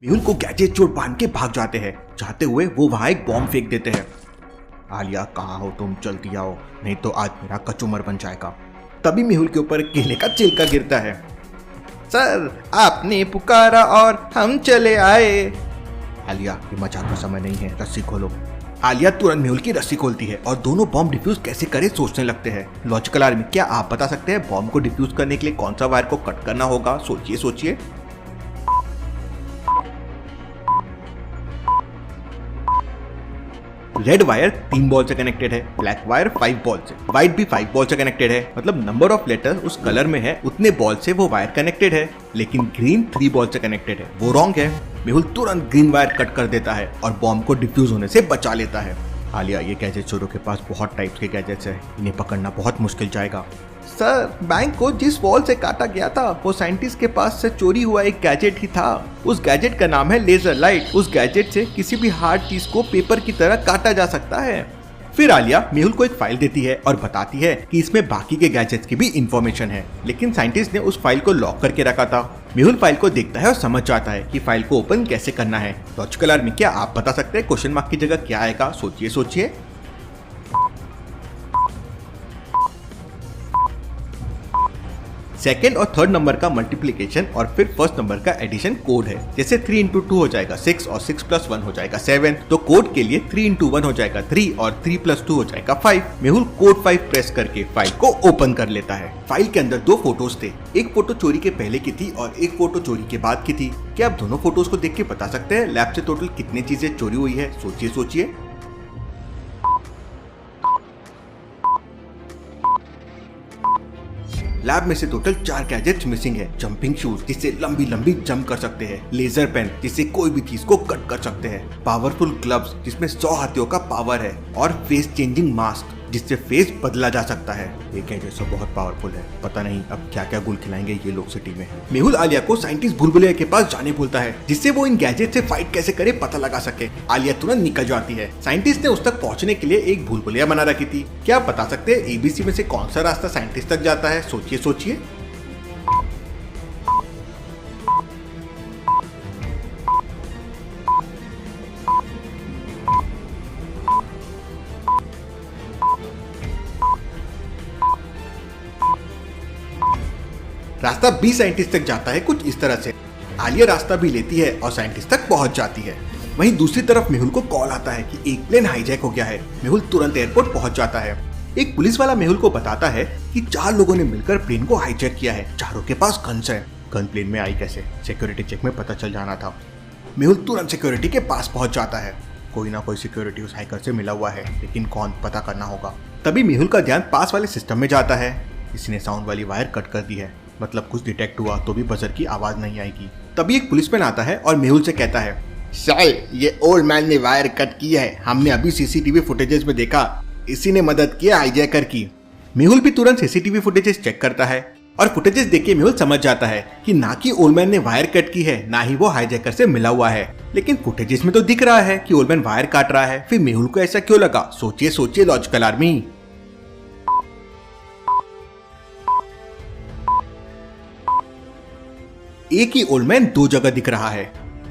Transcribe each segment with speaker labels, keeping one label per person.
Speaker 1: मेहुल को गैजेट चोट बांध के भाग जाते हैं। चाहते हुए वो वहां एक बॉम्ब फेंक देते हैं। आलिया कहाँ हो तुम, जल्दी आओ नहीं तो आज मेरा कचूमर बन जाएगा। तभी मेहुल के ऊपर केले का छिलका गिरता है। सर आपने पुकारा और हम चले आए। आलिया ये मजाक का समय नहीं है, रस्सी खोलो। आलिया तुरंत मेहुल की रस्सी खोलती है और दोनों बॉम्ब डिफ्यूज कैसे करे सोचने लगते हैं। लॉजिकल आर्मी, क्या आप बता सकते हैं बॉम्ब को डिफ्यूज करने के लिए कौन सा वायर को कट करना होगा? सोचिए सोचिए। रेड वायर 3 बॉल से कनेक्टेड है, ब्लैक वायर 5 बॉल से, व्हाइट भी 5 बॉल से कनेक्टेड है। मतलब नंबर ऑफ लेटर उस कलर में है उतने बॉल से वो वायर कनेक्टेड है। लेकिन ग्रीन 3 बॉल से कनेक्टेड है, वो रॉन्ग है। मेहुल तुरंत ग्रीन वायर कट कर देता है और बॉम्ब को डिफ्यूज होने से बचा लेता है। आलिया ये गैजेट चोरों के पास बहुत टाइप्स के गैजेट्स है, इन्हें पकड़ना बहुत मुश्किल जाएगा। सर बैंक को जिस वॉल से काटा गया था वो साइंटिस्ट के पास से चोरी हुआ एक गैजेट ही था। उस गैजेट का नाम है लेजर लाइट। उस गैजेट से किसी भी हार्ड चीज को पेपर की तरह काटा जा सकता है। फिर आलिया मेहुल को एक फाइल देती है और बताती है कि इसमें बाकी के गैजेट्स की भी इंफॉर्मेशन है, लेकिन साइंटिस्ट ने उस फाइल को लॉक करके रखा था। मेहुल फाइल को देखता है और समझ जाता है कि फाइल को ओपन कैसे करना है। लॉजिकल आर्मी, क्या आप बता सकते हैं क्वेश्चन मार्क की जगह क्या आएगा? सोचिए सोचिए। सेकेंड और थर्ड नंबर का मल्टीप्लिकेशन और फिर फर्स्ट नंबर का एडिशन कोड है। जैसे 3 into 2 हो जाएगा 6 और 6 + 1 हो जाएगा 7। तो कोड के लिए 3 into 1 हो जाएगा 3 और 3 + 2 हो जाएगा 5। मेहुल कोड 5 प्रेस करके फाइल को ओपन कर लेता है। फाइल के अंदर 2 फोटोज थे, एक फोटो चोरी के पहले की थी और एक फोटो चोरी के बाद की थी। क्या आप दोनों फोटोज को देख के बता सकते हैं लैब से टोटल कितनी चीजें चोरी हुई है? सोचिए सोचिए। लैब में से टोटल 4 गैजेट्स मिसिंग है। जंपिंग शूज जिससे लंबी लंबी जंप कर सकते हैं, लेजर पेन जिससे कोई भी चीज को कट कर सकते हैं, पावरफुल ग्लव्स जिसमें 100 हाथियों का पावर है और फेस चेंजिंग मास्क जिससे फेस बदला जा सकता है। ये गैजेट तो बहुत पावरफुल है, पता नहीं अब क्या क्या गुल खिलाएंगे ये लोग सिटी में। मेहुल आलिया को साइंटिस्ट भूलभुलैया के पास जाने बोलता है जिससे वो इन गैजेट से फाइट कैसे करे पता लगा सके। आलिया तुरंत निकल जाती है। साइंटिस्ट ने उस तक पहुंचने के लिए एक भूलभुलैया बना रखी थी। क्या आप बता सकते हैं ABC में से कौन सा रास्ता साइंटिस्ट तक जाता है? सोचिए सोचिए। रास्ता B साइंटिस्ट तक जाता है कुछ इस तरह से। आलिया रास्ता भी लेती है और साइंटिस्ट तक पहुंच जाती है। वहीं दूसरी तरफ मेहुल को कॉल आता है कि एक प्लेन हाईजैक हो गया है। मेहुल तुरंत एयरपोर्ट पहुंच जाता है। एक पुलिस वाला मेहुल को बताता है कि 4 लोगों ने मिलकर प्लेन को हाईजैक किया है। चारों के पास गन्स है। गन प्लेन में आई कैसे? सिक्योरिटी चेक में पता चल जाना था। मेहुल तुरंत सिक्योरिटी के पास पहुंच जाता है। कोई ना कोई सिक्योरिटी उस हाइकर से मिला हुआ है, लेकिन कौन पता करना होगा। तभी मेहुल का ध्यान पास वाले सिस्टम में जाता है। किसी ने साउंड वाली वायर कट कर दी है, मतलब कुछ डिटेक्ट हुआ तो भी बजर की आवाज नहीं आएगी। तभी एक पुलिसमैन आता है और मेहुल से कहता है, सर ये ओल्ड मैन ने वायर कट की है, हमने अभी CCTV फुटेजेस में देखा, इसी ने मदद किया हाईजैकर की। मेहुल भी तुरंत CCTV फुटेजेस चेक करता है और फुटेजेस देख के मेहुल समझ जाता है कि ना कि ओल्ड मैन ने वायर कट की है, ना ही वो हाईजैकर से मिला हुआ है। लेकिन फुटेजेस में तो दिख रहा है कि ओल्ड मैन वायर काट रहा है, फिर मेहुल को ऐसा क्यों लगा? सोचिए सोचिए लॉजिकल आर्मी। एक ही ओल्ड मैन 2 जगह दिख रहा है।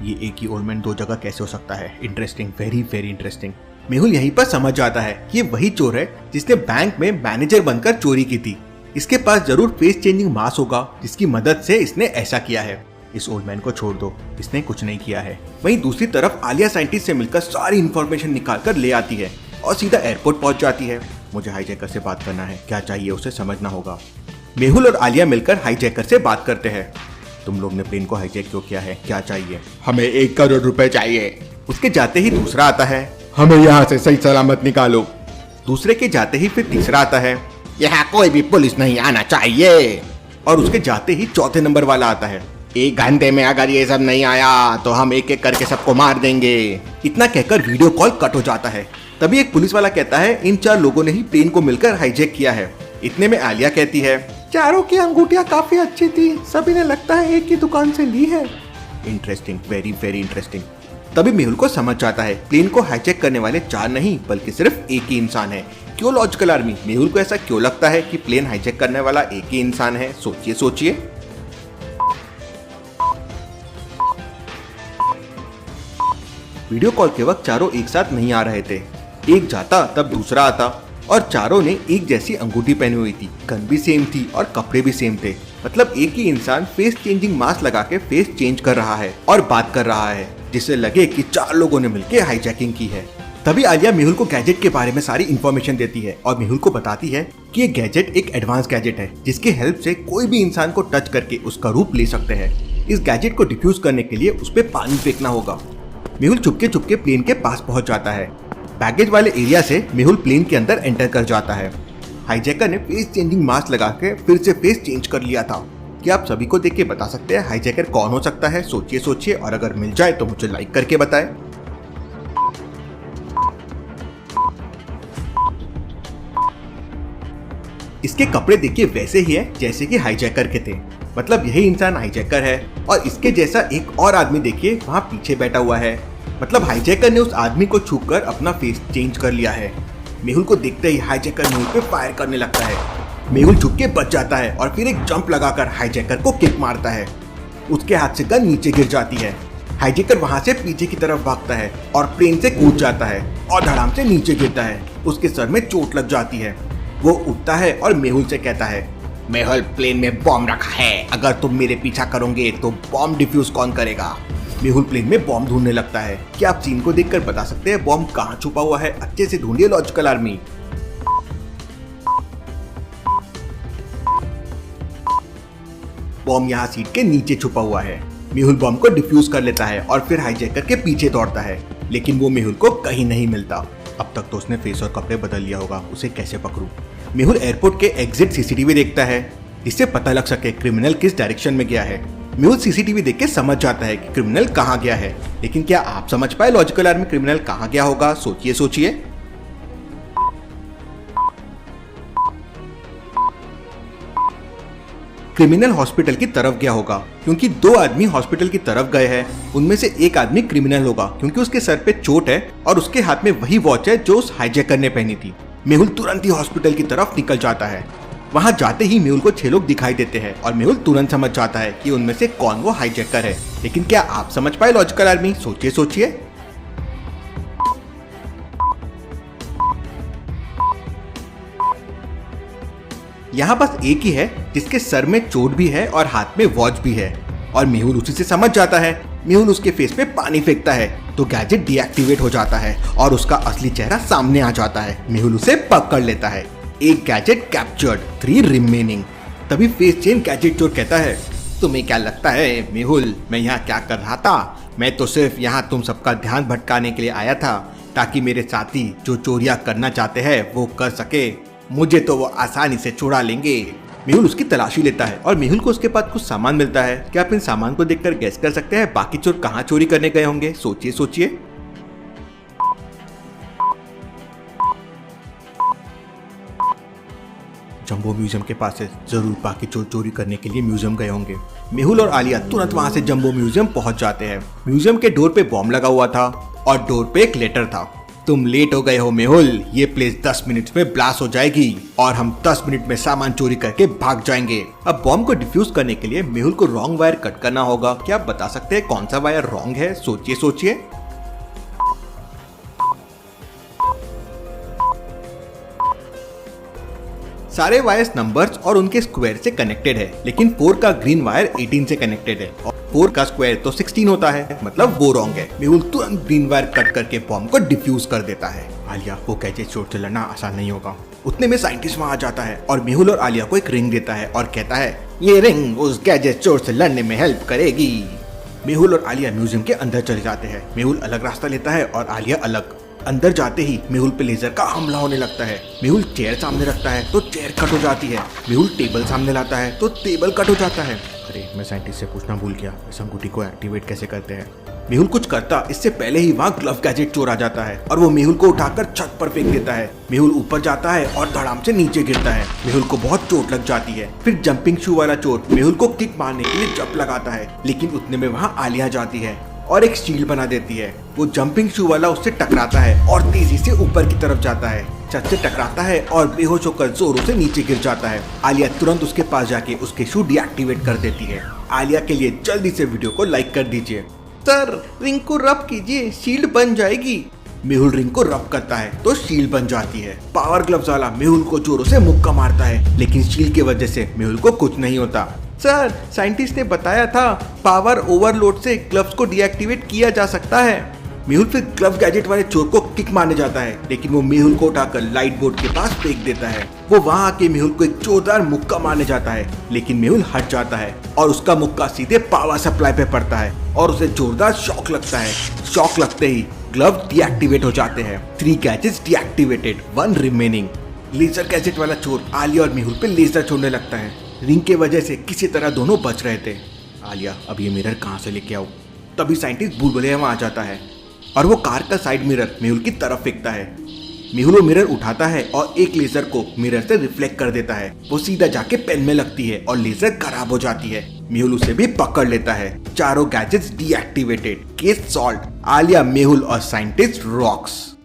Speaker 1: ये एक ही ओल्ड मैन 2 जगह कैसे हो सकता है? Interesting, very very interesting. Mehul यहीं पर समझ जाता है कि ये वही चोर है जिसने बैंक में मैनेजर बनकर चोरी की थी। इसके पास जरूर फेस चेंजिंग मास्क होगा जिसकी मदद से इसने ऐसा किया है। इस ओल्ड मैन को छोड़ दो, इसने कुछ नहीं किया है। वहीं दूसरी तरफ आलिया साइंटिस्ट से मिलकर सारी इंफॉर्मेशन निकाल कर ले आती है और सीधा एयरपोर्ट पहुंच जाती है। मुझे हाईजैकर से बात करना है, क्या चाहिए उसे समझना होगा। मेहुल और आलिया मिलकर हाईजैकर से बात करते हैं। तुम लोग ने प्लेन को हाईजैक क्यों किया है, क्या चाहिए?
Speaker 2: हमें 1 करोड़ रुपए चाहिए।
Speaker 1: उसके जाते ही दूसरा आता है,
Speaker 2: हमें यहाँ से सही सलामत निकालो।
Speaker 1: दूसरे के जाते ही फिर तीसरा आता है,
Speaker 2: यहाँ कोई भी पुलिस नहीं आना चाहिए।
Speaker 1: और उसके जाते ही चौथे नंबर वाला आता है,
Speaker 2: 1 घंटे में अगर ये सब नहीं आया तो हम एक एक करके सबको मार देंगे।
Speaker 1: इतना कहकर वीडियो कॉल कट हो जाता है। तभी एक पुलिस वाला कहता है, इन 4 लोगों ने ही प्लेन को मिलकर हाईजैक किया है। इतने में आलिया कहती है, चारों की अंगूठियां काफी अच्छी थी, सभी ने लगता है एक ही दुकान से ली है। Interesting, very very interesting. तभी मेहुल को समझ जाता है प्लेन को हाईजैक करने वाले 4 नहीं बल्कि सिर्फ एक ही इंसान है। क्यों लॉजिकल आर्मी? मेहुल को ऐसा क्यों लगता है कि प्लेन हाईजैक करने वाला एक ही इंसान है? सोचिए सोचिए। वीडियो कॉल के वक्त चारों एक साथ नहीं आ रहे थे। एक जाता तब दूसरा आता और चारों ने एक जैसी अंगूठी पहनी हुई थी, गन भी सेम थी और कपड़े भी सेम थे। मतलब एक ही इंसान फेस चेंजिंग मास्क लगा के फेस चेंज कर रहा है और बात कर रहा है, जिससे लगे कि 4 लोगों ने मिलकर हाईजैकिंग की है। तभी आलिया मेहुल को गैजेट के बारे में सारी इन्फॉर्मेशन देती है और मेहुल को बताती है कि ये गैजेट एक एडवांस गैजेट है जिसकी हेल्प से कोई भी इंसान को टच करके उसका रूप ले सकते हैं। इस गैजेट को डिफ्यूज करने के लिए उस पर पानी फेंकना होगा। मेहुल चुपके चुपके प्लेन के पास पहुंच जाता है। बैगेज वाले एरिया से मेहुल प्लेन के अंदर एंटर कर जाता है। हाईजैकर ने फेस चेंजिंग मास्क लगा के फिर से फेस चेंज कर लिया था। क्या आप सभी को देख के बता सकते हैं हाईजैकर कौन हो सकता है? सोचिए और अगर मिल जाए तो मुझे लाइक करके बताएं। इसके कपड़े देखिए वैसे ही है जैसे कि हाईजैकर के थे। मतलब यही इंसान हाईजैकर है और इसके जैसा एक और आदमी देखिए वहाँ पीछे बैठा हुआ है। मतलब हाईजैकर ने उस आदमी को छूकर अपना फेस चेंज कर लिया है। मेहुल को देखते ही हाईजैकर मेहुल पे फायर करने लगता है। मेहुल झुक के बच जाता है और फिर एक जंप लगाकर हाईजैकर को किक मारता है। उसके हाथ से गन नीचे गिर जाती है। हाईजैकर वहां से पीछे की तरफ भागता है और प्लेन से कूद जाता है और धड़ाम से नीचे गिरता है। उसके सर में चोट लग जाती है। वो उठता है और मेहुल से कहता है,
Speaker 2: मेहुल प्लेन में बॉम्ब रखा है, अगर तुम मेरे पीछा करोगे तो बॉम्ब डिफ्यूज कौन करेगा?
Speaker 1: मेहुल प्लेन में बॉम्ब ढूंढने लगता है। क्या आप सीन को देखकर बता सकते हैं बॉम्ब कहाँ छुपा हुआ है? अच्छे से ढूंढिए लॉजिकल आर्मी। बॉम्ब यहाँ सीट के नीचे छुपा हुआ है। मेहुल बॉम्ब को डिफ्यूज कर लेता है और फिर हाईजैकर के पीछे दौड़ता है, लेकिन वो मेहुल को कहीं नहीं मिलता। अब तक तो उसने फेस और कपड़े बदल लिया होगा, उसे कैसे पकड़ूं? मेहुल एयरपोर्ट के एग्जिट सीसीटीवी देखता है जिससे पता लग सके क्रिमिनल किस डायरेक्शन में गया है। मेहुल सीसीटीवी देख के समझ जाता है कि क्रिमिनल कहाँ गया है, लेकिन क्या आप समझ पाए लॉजिकल आर्मी क्रिमिनल कहाँ गया होगा? सोचिए। क्रिमिनल हॉस्पिटल की तरफ गया होगा क्योंकि 2 आदमी हॉस्पिटल की तरफ गए हैं। उनमें से एक आदमी क्रिमिनल होगा क्योंकि उसके सर पे चोट है और उसके हाथ में वही वॉच है जो उस हाईजैकर ने पहनी थी। मेहुल तुरंत ही हॉस्पिटल की तरफ निकल जाता है। वहां जाते ही मेहुल को 6 लोग दिखाई देते हैं और मेहुल तुरंत समझ जाता है कि उनमें से कौन वो हाईजैकर है। लेकिन क्या आप समझ पाए लॉजिकल आर्मी? सोचिए। यहाँ बस एक ही है जिसके सर में चोट भी है और हाथ में वॉच भी है और मेहुल उसी से समझ जाता है। मेहुल उसके फेस पे पानी फेंकता है तो गैजेट डीएक्टिवेट हो जाता है और उसका असली चेहरा सामने आ जाता है। मेहुल उसे पकड़ लेता है। एक गैजेट कैप्चर्ड, 3 रिमेनिंग। तभी फेस चेंज गैजेट चोर कहता है,
Speaker 2: तुम्हें क्या लगता है मेहुल मैं यहाँ क्या कर रहा था? मैं तो सिर्फ यहाँ तुम सबका ध्यान भटकाने के लिए आया था ताकि मेरे साथी जो चोरियां करना चाहते हैं वो कर सके। मुझे तो वो आसानी से छुड़ा लेंगे।
Speaker 1: मेहुल उसकी तलाशी लेता है और मेहुल को उसके पास कुछ सामान मिलता है। क्या आप इन सामान को देखकर गैस कर सकते हैं बाकी चोर कहाँ चोरी करने गए होंगे? सोचिए। जंबो म्यूजियम के पास है, जरूर बाकी चोर चोरी करने के लिए म्यूजियम गए होंगे। मेहुल और आलिया तुरंत वहां से जंबो म्यूजियम पहुंच जाते हैं। म्यूजियम के डोर पे बॉम्ब लगा हुआ था और डोर पे एक लेटर था।
Speaker 2: तुम लेट हो गए हो मेहुल, ये प्लेस 10 मिनट में ब्लास्ट हो जाएगी और हम 10 मिनट में सामान चोरी करके भाग जाएंगे।
Speaker 1: अब बॉम्ब को डिफ्यूज करने के लिए मेहुल को रॉन्ग वायर कट करना होगा। क्या आप बता सकते हैं कौन सा वायर रॉन्ग है? सोचिए। सारे वायर्स नंबर्स और उनके स्क्वायर से कनेक्टेड है, लेकिन 4 का ग्रीन वायर 18 से कनेक्टेड है और 4 का स्क्वायर तो 16 होता है, मतलब वो रॉन्ग है। मेहुल तुरंत ग्रीन वायर कट करके बॉम्ब को डिफ्यूज कर देता है। आलिया, वो गैजेट चोर से लड़ना आसान नहीं होगा। उतने में साइंटिस्ट वहां आ जाता है और मेहुल और आलिया को एक रिंग देता है और कहता है,
Speaker 2: ये रिंग उस गैजेट चोर से लड़ने में हेल्प करेगी।
Speaker 1: मेहुल और आलिया म्यूजियम के अंदर चले जाते हैं। मेहुल अलग रास्ता लेता है और आलिया अलग। अंदर जाते ही मेहुल पे लेजर का हमला होने लगता है। मेहुल चेयर सामने रखता है तो चेयर कट हो जाती है। मेहुल टेबल सामने लाता है तो टेबल कट हो जाता है। अरे, मैं साइंटिस्ट से पूछना भूल गया, इस अंगूठी को एक्टिवेट कैसे करते हैं। मेहुल कुछ करता इससे पहले ही वहाँ ग्लव गैजेट चोर आ जाता है और वो मेहुल को उठाकर छत पर फेंक देता है। मेहुल ऊपर जाता है और धड़ाम से नीचे गिरता है। मेहुल को बहुत चोट लग जाती है। फिर जंपिंग शू वाला चोर मेहुल को किक मारने के लिए जंप लगाता है, लेकिन उतने में वहाँ आलिया जाती है और एक शील्ड बना देती है। वो जंपिंग शू वाला उससे टकराता है और तेजी से ऊपर की तरफ जाता है। छत से टकराता है और बेहोश होकर जोरों से नीचे गिर जाता है। आलिया तुरंत उसके पास जाके उसके शू डीएक्टिवेट कर देती है। आलिया के लिए जल्दी से वीडियो को लाइक कर दीजिए। सर रिंग को रब कीजिए, शील्ड बन जाएगी। मेहुल रिंग को रब करता है तो शील्ड बन जाती है। पावर ग्लव्स वाला मेहुल को जोरों से मुक्का मारता है, लेकिन शील्ड की वजह से मेहुल को कुछ नहीं होता। सर साइंटिस्ट ने बताया था पावर ओवरलोड से ग्लव्स को डीएक्टिवेट किया जा सकता है। मेहुल फिर ग्लव गैजेट वाले चोर को किक मारने जाता है, लेकिन वो मेहुल को उठाकर लाइट बोर्ड के पास फेंक देता है। वो वहाँ आके मेहुल को एक जोरदार मुक्का मारने जाता है, लेकिन मेहुल हट जाता है और उसका मुक्का सीधे पावर सप्लाई पे पड़ता है और उसे जोरदार शॉक लगता है। शॉक लगते ही ग्लव डीएक्टिवेट हो जाते हैं। 3 gadgets deactivated, 1 remaining. Laser gadget वाला चोर आलिया और मेहुल पे लेजर छोड़ने लगता है। रिंग के वजह से किसी तरह दोनों बच रहे थे। आलिया अब ये मिरर कहाँ से लेके आऊं? तभी साइंटिस्ट भूलभुलैया वहाँ आ जाता है और वो कार का साइड मिरर मेहुल की तरफ फेंकता है। मेहुल वो मिरर उठाता है और एक लेजर को मिरर से रिफ्लेक्ट कर देता है। वो सीधा जाके पेन में लगती है और लेजर खराब हो जाती है। मेहुल उसे भी पकड़ लेता है। चारों gadgets deactivated. Case solve. Alia, Mehul और साइंटिस्ट रॉक्स।